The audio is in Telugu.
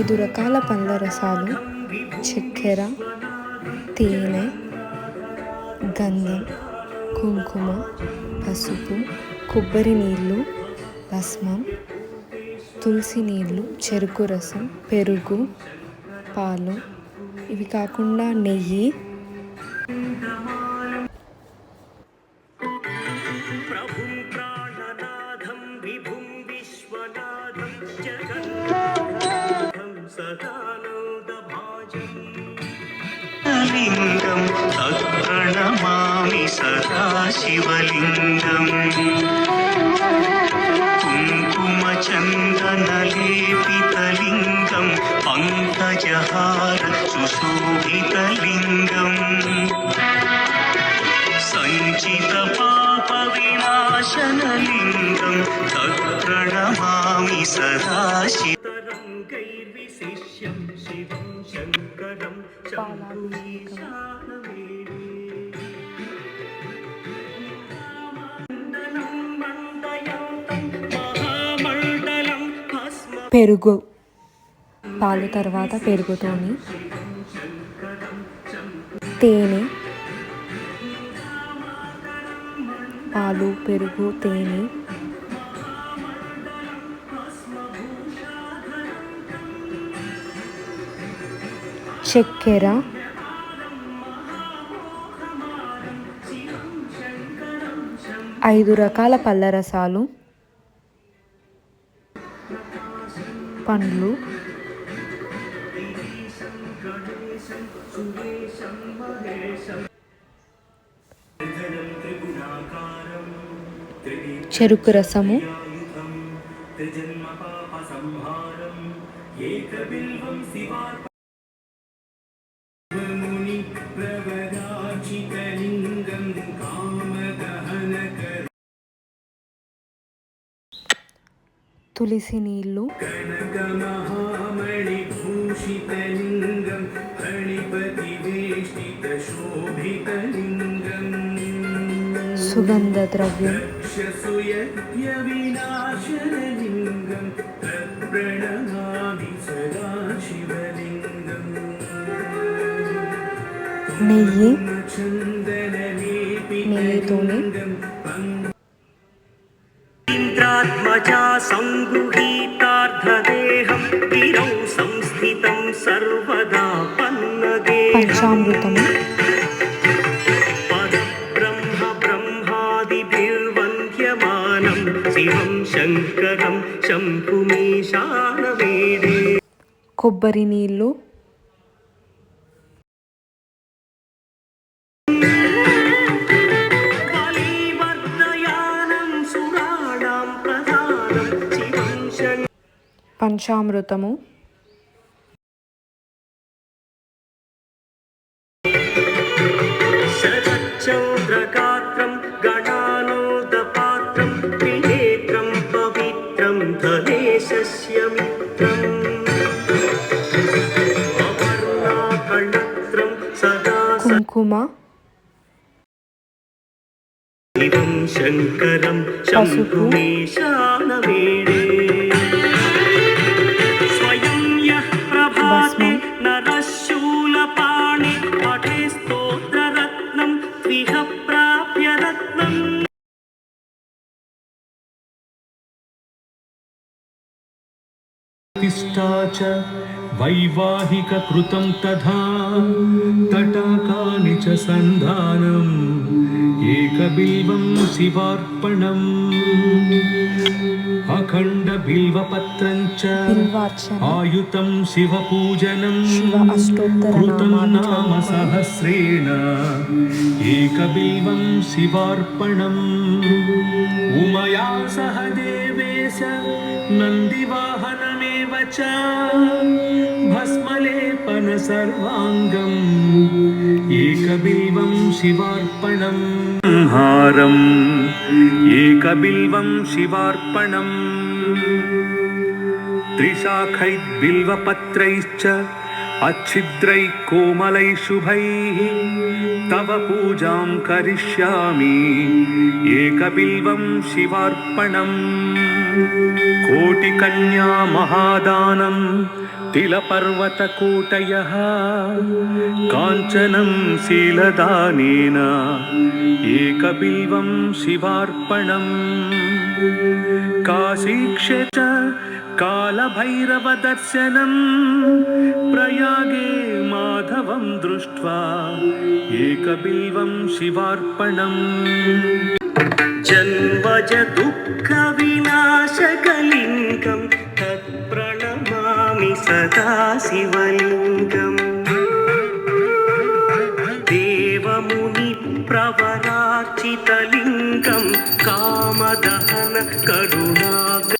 5 రకాల పండ్ల రసాలు, చక్కెర, తేనె, గంధం, కుంకుమ, పసుపు, కొబ్బరి నీళ్ళు, భస్మం, తులసి నీళ్ళు, చెరుకు రసం, పెరుగు, పాలు, ఇవి కాకుండా నెయ్యి, లింగం ప్రణమామి సదా శివలింగం కుంకుమ చందన లేపితలింగం పంకజహార సుశోభితలింగం సంచిత పాప వినాశనలింగం తత్ప్రణమామి సదా శివైర్విశిష్యం శివం శంకరం పెరుగు, పాలు తర్వాత పెరుగుతోని, తేనె, పాలు, పెరుగు, తేనె, చక్కెర, 5 రకాల పళ్ళ రసాలు, పండ్లు, చెరుకు రసము, తులసి నీళ్ళు, సుగంధ ద్రవ్యం, నెయ్యి, నెయ్యితోనే ఇంద్రాత్మజా సంగృహీతార్థదేహం గిరౌ సంస్థితం సర్వదా పన్నగే పంచామృతము, బ్రహ్మ బ్రహ్మాదిభిర్వంద్యమానం శివం శంకరం శంభుమీశానవేడే కొబ్బరి నీళ్ళు, పంచామృతము, శరచంద్రగాత్రం గణానోదపాత్రం త్రినేత్రం పవిత్రం ధనేశస్య మిత్రం అపర్ణాకళత్రం సదా కుంకుమ, శివం శంకరం శంభుమీశానవేడే స్వయం యః ప్రభాతే నరశూలపాణి పఠే స్తోత్రరత్నం త్విహ ప్రాప్య రత్నం प्रतिष्ठा च वैवाहिककृतं तथा तटाकानि च सन्धानम् एकबिल्वं शिवार्पणम् अखण्डबिल्वपत्रं च आयुतं शिवपूजनं कृतं नाम सहस्रेण एकबिल्वं शिवार्पणम् उमया सह देवेश नन्दिवाहनमेव च भस्मलेपन सर्वाङ्गम् एकबिल्वं शिवार्पणम् हारम् एकबिल्वं शिवार्पणम् त्रिशाखैर्बिल्वपत्रैश्च अच्छिद्रैः कोमलैः शुभैः तव पूजां करिष्यामि एकबिल्वं शिवार्पणम् कोटिकन्या महादानं तिलपर्वतकोटयः काञ्चनं शीलदानेन एकबिल्वं शिवार्पणम् काशीक्षे च कालभैरवदर्शनं प्रयागे माधवं दृष्ट्वा एकबिल्वं शिवार्पणम् जन्मज दुःखविनाशकलिङ्गं तत्प्रणमामि सदा शिवलिङ्गम्